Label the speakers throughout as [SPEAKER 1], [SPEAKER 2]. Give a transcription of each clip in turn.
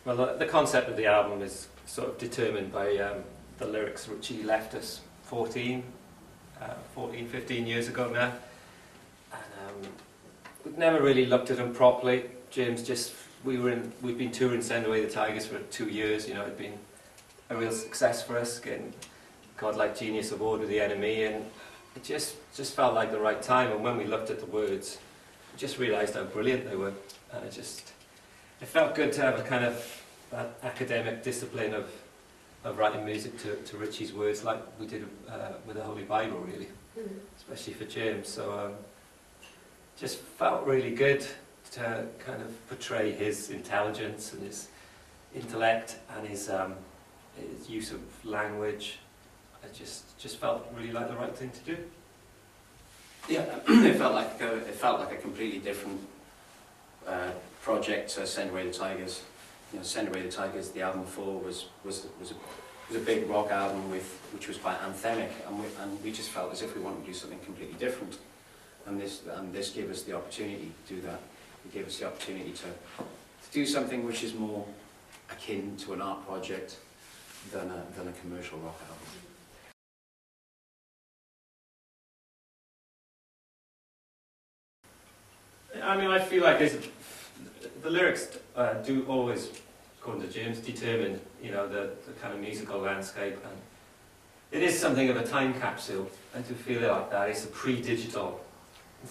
[SPEAKER 1] Well, the concept of the album is sort of determined by the lyrics Richie left us 14, 15 years ago now. And we've never really looked at them properly. James we've been touring Send Away the Tigers for 2 years, you know, it'd been a real success for us, getting Godlike Genius Award with the NME, and it just felt like the right time. And when we looked at the words, we just realised how brilliant they were, and it felt good to have a kind of that academic discipline of writing music to Richie's words, like we did with the Holy Bible, really, especially for James. So just felt really good to kind of portray his intelligence and his intellect and his use of language. It just felt really like the right thing to do.
[SPEAKER 2] Yeah, it felt like a completely different project to Send Away the Tigers. You know, Send Away the Tigers, the album before, was a big rock album which was quite anthemic, and we just felt as if we wanted to do something completely different. And this gave us the opportunity to do that. It gave us the opportunity to do something which is more akin to an art project than a commercial rock album.
[SPEAKER 1] I mean, I feel like the lyrics do always, according to James, determine, you know, the kind of musical landscape, and it is something of a time capsule. I do feel it like that. It's a pre-digital.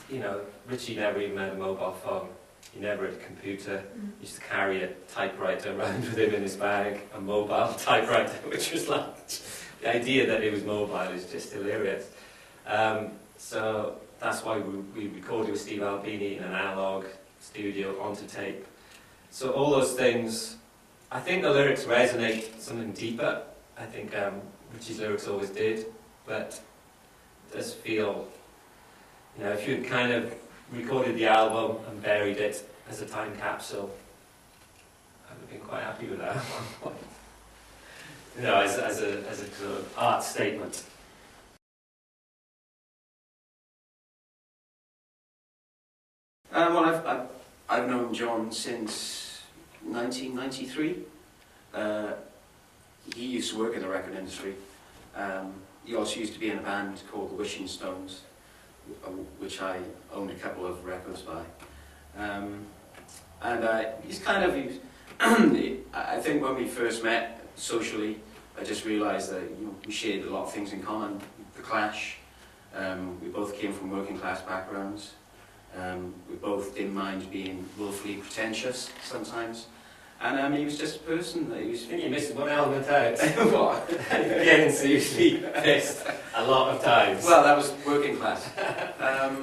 [SPEAKER 1] You know, Richie never even had a mobile phone. He never had a computer. He used to carry a typewriter around with him in his bag, a mobile typewriter, which was like, the idea that it was mobile is just hilarious. So that's why we recorded with Steve Albini in an analog studio onto tape. So all those things, I think the lyrics resonate something deeper. I think Richie's lyrics always did, but it does feel, you know, if you'd kind of recorded the album and buried it as a time capsule, I would have been quite happy with that. You know, as a sort of art statement.
[SPEAKER 2] Well, I've known John since 1993. He used to work in the record industry. He also used to be in a band called the Wishing Stones, which I owned a couple of records by. He's kind of, I think when we first met socially, I just realised that, you know, we shared a lot of things in common. The Clash, we both came from working class backgrounds. We both didn't mind being willfully pretentious sometimes. And he was just a person that he was...
[SPEAKER 1] I think you missed one element out.
[SPEAKER 2] What?
[SPEAKER 1] Getting seriously pissed a lot of times.
[SPEAKER 2] Well, that was working class.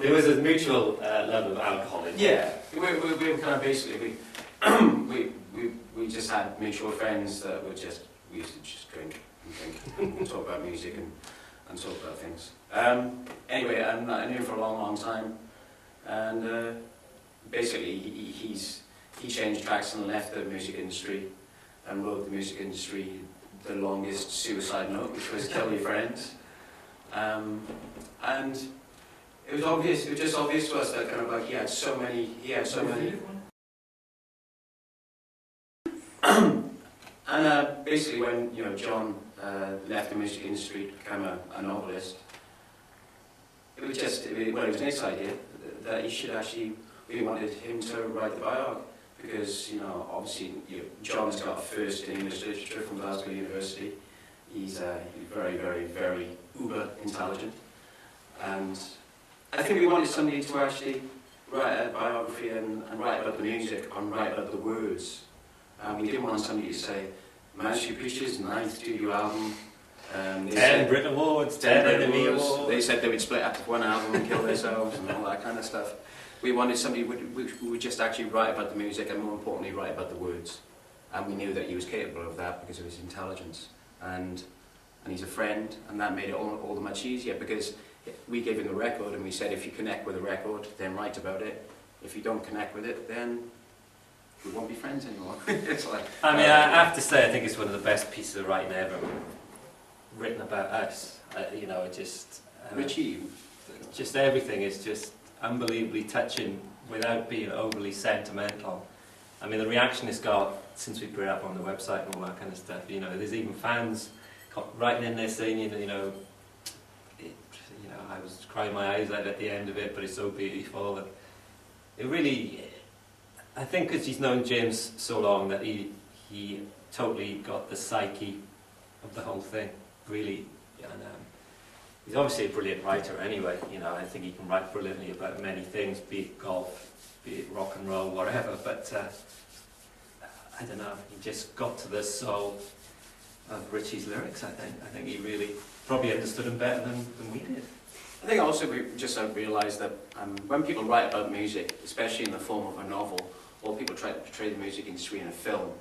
[SPEAKER 1] There was a mutual love of alcohol in
[SPEAKER 2] Yeah, we were kind of basically, we just had mutual friends that were just, we used to just drink and talk about music and talk about things. Anyway, I knew him for a long, long time. And basically he changed tracks and left the music industry and wrote the music industry the longest suicide note, which was Kill Your Friends. And it was just obvious to us that kind of like he had so many and basically when, you know, John left the music industry to become a novelist, it was Nick's idea that he should actually, we wanted him to write the biog, because, you know, obviously, you know, John's got a first in English literature from Glasgow University. He's very, very, very uber intelligent, and I think we wanted somebody to actually write a biography and write about the music and write about the words. We didn't want somebody to say, Manchester Preachers, 9th studio album.
[SPEAKER 1] 10 Brit Awards, 10 NME Awards.
[SPEAKER 2] They said they would split up one album and kill themselves and all that kind of stuff. We wanted somebody who would just actually write about the music and, more importantly, write about the words. And we knew that he was capable of that because of his intelligence. And he's a friend, and that made it all the much easier, because we gave him the record and we said, if you connect with the record, then write about it. If you don't connect with it, then we won't be friends anymore. It's like,
[SPEAKER 1] I mean, I have to say, I think it's one of the best pieces of writing ever written about us. You know, it just...
[SPEAKER 2] Richie.
[SPEAKER 1] Just everything is just unbelievably touching without being overly sentimental. I mean, the reaction it's got since we put it up on the website and all that kind of stuff, you know, there's even fans writing in there saying, you know, I was crying my eyes out at the end of it, but it's so beautiful. And it really, I think because he's known James so long that he totally got the psyche of the whole thing, really. And he's obviously a brilliant writer anyway, you know, I think he can write brilliantly about many things, be it golf, be it rock and roll, whatever, but I don't know, he just got to the soul of Richie's lyrics, I think. I think he really probably understood them better than we did.
[SPEAKER 2] I think also we just realised that when people write about music, especially in the form of a novel, or people try to portray the music industry in a film,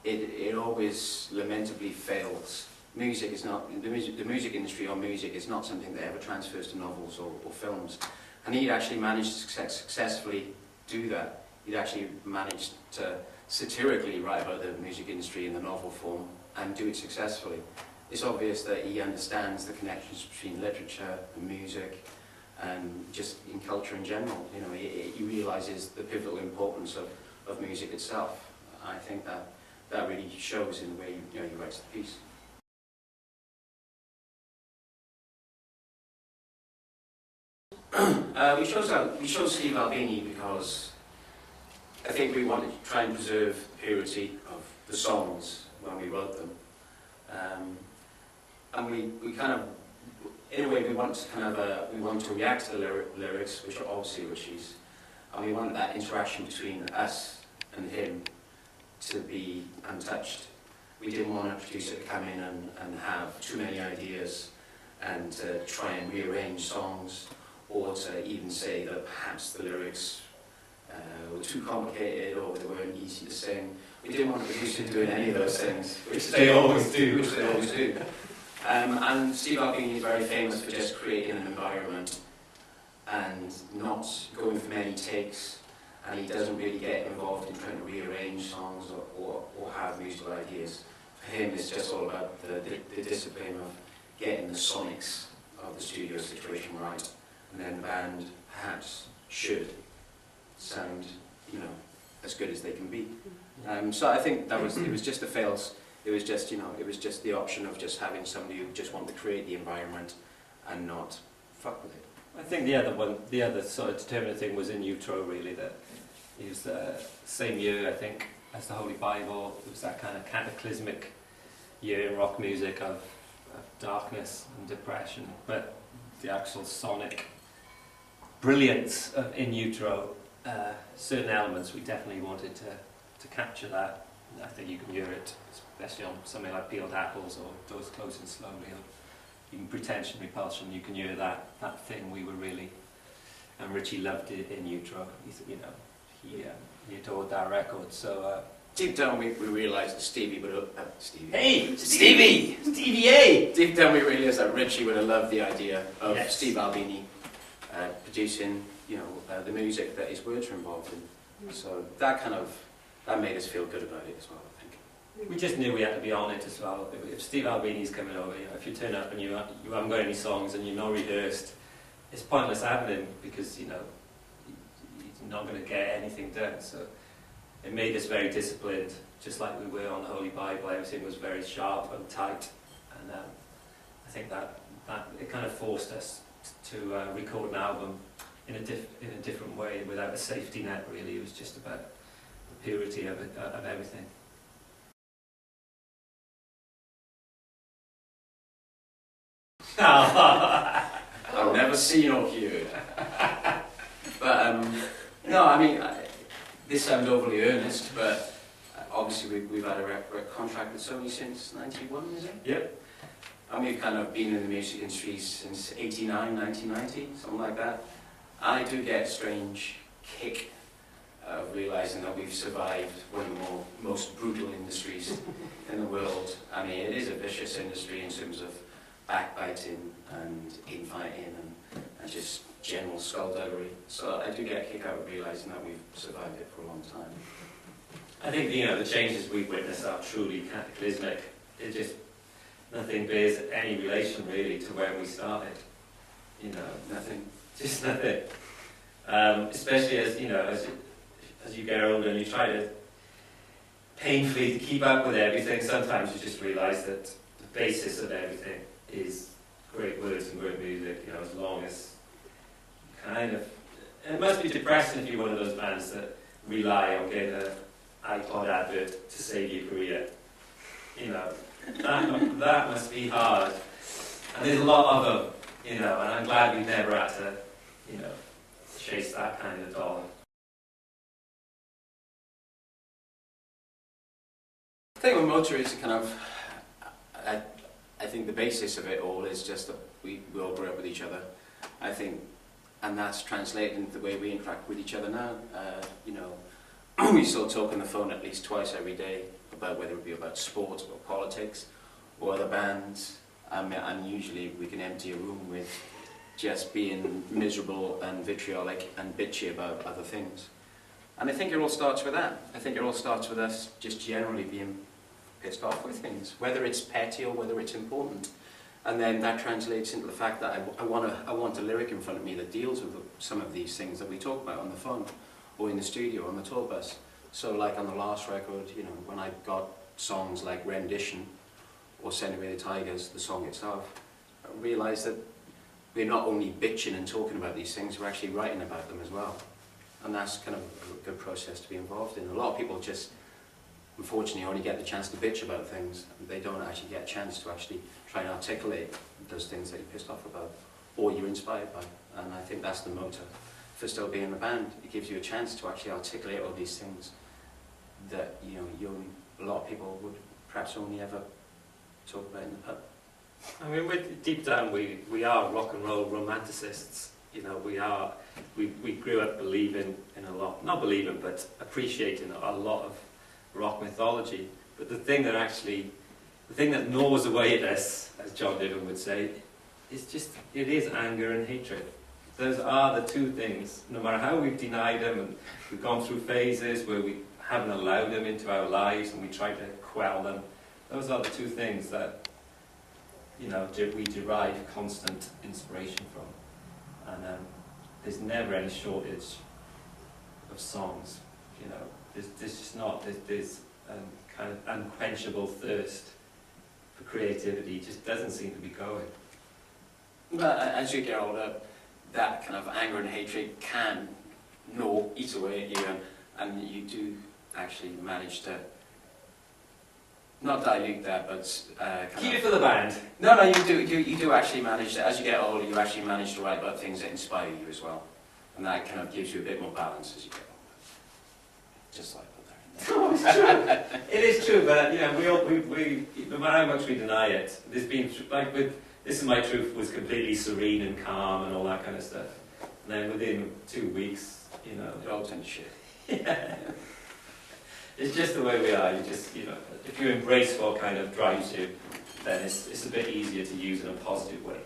[SPEAKER 2] it always lamentably fails. Music is not, the music industry or music is not something that ever transfers to novels or films. And he'd actually managed to successfully do that. He'd actually managed to satirically write about the music industry in the novel form and do it successfully. It's obvious that he understands the connections between literature and music and just in culture in general. You know, he realises the pivotal importance of music itself. I think that really shows in the way he writes the piece. We chose Steve Albini because I think we wanted to try and preserve the purity of the songs when we wrote them. And we kind of, in a way, we want to react to the lyrics, which are obviously Richie's, and we want that interaction between us and him to be untouched. We didn't want a producer to come in and have too many ideas and to try and rearrange songs, or to even say that perhaps the lyrics were too complicated or they weren't easy to sing. We didn't want a producer doing any of those things, which they always do. And Steve Albini is very famous for just creating an environment and not going for many takes, and he doesn't really get involved in trying to rearrange songs or have musical ideas. For him, it's just all about the discipline of getting the sonics of the studio situation right, and then the band perhaps should sound, as good as they can be. So I think it was just the fails. It was just, it was just the option of just having somebody who just wanted to create the environment and not fuck with it.
[SPEAKER 1] I think the other sort of determinant thing was in utero, really, that it was the same year, I think, as the Holy Bible. It was that kind of cataclysmic year in rock music of darkness and depression, but the actual sonic brilliance of In Utero, certain elements we definitely wanted to capture that. I think you can hear it, especially on something like Peeled Apples or Doors Closing Slowly, or even Pretension, Repulsion. You can hear that thing we were really, and Richie loved it In Utero. He adored that record. So
[SPEAKER 2] deep down we realised that Stevie would have
[SPEAKER 1] Stevie A.
[SPEAKER 2] Deep down we realised that Richie would have loved the idea of
[SPEAKER 1] Yes.
[SPEAKER 2] Steve Albini producing, the music that his words are involved in. So that made us feel good about it as well, I think.
[SPEAKER 1] We just knew we had to be on it as well. If Steve Albini's coming over, if you turn up and you haven't got any songs and you're not rehearsed, it's pointless having him, because he's not going to get anything done. So it made us very disciplined, just like we were on the Holy Bible. Everything was very sharp and tight, and I think that it kind of forced us to record an album in a different way, without a safety net. Really, it was just about the purity of everything.
[SPEAKER 2] I've never seen or heard. But no, I mean, this sounds overly earnest, but obviously we've had a record contract with Sony since '91, is it?
[SPEAKER 1] Yep.
[SPEAKER 2] And we've kind of been in the music industry since '89, 1990, something like that. And I do get a strange kick of realising that we've survived one of the most brutal industries in the world. I mean, it is a vicious industry in terms of backbiting and infighting and just general skullduggery. So I do get a kick out of realising that we've survived it for a long time.
[SPEAKER 1] I think the changes we've witnessed are truly cataclysmic. It just nothing bears any relation really to where we started.
[SPEAKER 2] Nothing.
[SPEAKER 1] Just nothing. Especially as as you get older and you try to painfully keep up with everything, sometimes you just realise that the basis of everything is great words and great music, as long as kind of... And it must be depressing if you're one of those bands that rely on getting an iPod advert to save your career. That must be hard. And there's a lot of them, and I'm glad we never had to, chase that kind of dollar.
[SPEAKER 2] I think with Motor is kind of, I think the basis of it all is just that we all grew up with each other. I think, and that's translated into the way we interact with each other now. We still talk on the phone at least twice every day about whether it be about sport or politics or other bands. And usually we can empty a room with just being miserable and vitriolic and bitchy about other things. And I think it all starts with that. I think it all starts with us just generally being pissed off with things, whether it's petty or whether it's important. And then that translates into the fact that I want a lyric in front of me that deals with some of these things that we talk about on the phone or in the studio on the tour bus. So like on the last record, when I got songs like Rendition or Send Away the Tigers, the song itself, I realised that we're not only bitching and talking about these things, we're actually writing about them as well. And that's kind of a good process to be involved in. A lot of people just, unfortunately, only get the chance to bitch about things. They don't actually get a chance to actually try and articulate those things that you're pissed off about or you're inspired by. And I think that's the motor for still being in the band. It gives you a chance to actually articulate all these things that a lot of people would perhaps only ever talk about in the pub.
[SPEAKER 1] I mean, deep down, we are rock and roll romanticists. We grew up believing in a lot, not believing, but appreciating a lot of rock mythology. But the thing that gnaws away at us, as John Didon would say, it is anger and hatred. Those are the two things. No matter how we've denied them, and we've gone through phases where we haven't allowed them into our lives and we try to quell them, those are the two things that we derive constant inspiration from. And there's never any shortage of songs. There's just not. There's kind of unquenchable thirst for creativity. It just doesn't seem to be going.
[SPEAKER 2] But as you get older, that kind of anger and hatred can eat away at you, and you do actually manage to not dilute that, but
[SPEAKER 1] keep it for the band.
[SPEAKER 2] No, you do actually manage to, as you get older, you actually manage to write about things that inspire you as well, and that kind of gives you a bit more balance as you get older. Just like that.
[SPEAKER 1] No, it's true. It is true, but we no matter how much we deny it, there's been This Is My Truth was completely serene and calm and all that kind of stuff, and then within 2 weeks,
[SPEAKER 2] it all turned to shit.
[SPEAKER 1] Yeah. It's just the way we are. If you embrace what kind of drives you, then it's a bit easier to use in a positive way.